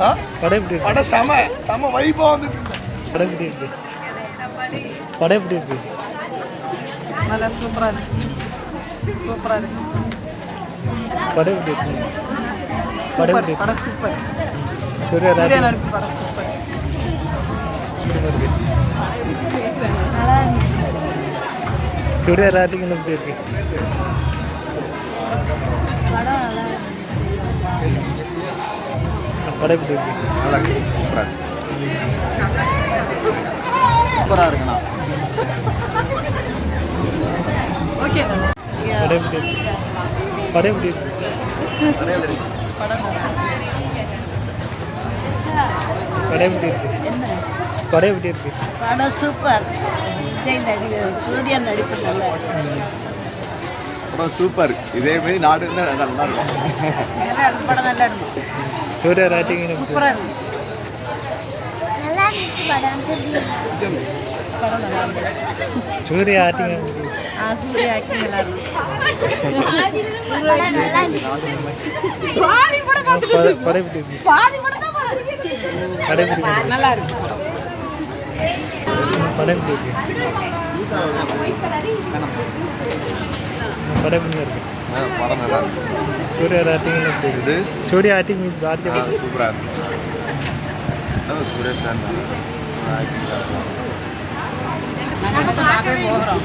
படம் எப்படி இருக்கு? படம் செம வைபா வந்துட்டு இருக்கு. படம் எப்படி இருக்கு? படம் எப்படி இருக்கு? நல்லா சூப்பராக இருக்கு. சூப்பராக இருக்கு. படம் எப்படி இருக்கு? படம் எப்படி இருக்கு? படம் சூப்பர். சூர்யா நடிப்பு படம் சூப்பர். சூர்யா ராட்டிங் எப்படி இருக்கு? படம் எப்படி இருக்கு? நல்லா இருக்கு. சூப்பராக இருக்குண்ணா. ஓகே. படம் எப்படி இருக்கு? படம் எப்படி இருக்கு? படம் படம் எப்படி இருக்கு? படம் எப்படி இருக்கு? படம் சூப்பர். சூர்யா நடிப்பு நல்லா படம் சூப்பர். இதே மாதிரி நாடு இருந்தால் நல்லா இருக்கும். படம் நல்லா இருக்கு. சூர்யா ராட்டிங் சூப்பராக இருக்கு. நல்லா இருந்துச்சு படம். படம் நல்லா இருந்துச்சு. சூர்யா ஆக்டிங் சூர்யா ஆக்டிங் நல்லா இருக்கு. படம் நல்லா இருந்துச்சு. படம் எப்படி இருக்கு? படம் எப்படி இருக்கு? நல்லா இருக்கு. படம் எப்படி இருக்கு? படம் எப்படி இருக்கு? படம் நல்லா இருக்கு. சூர்யா ராட்டிங் எப்படி இருக்கு? சூர்யா ஆக்டிங் சூப்பராக இருந்துச்சு. சூர்யா ஃபேன் நாங்கள் பார்க்கவே போகிறோம்.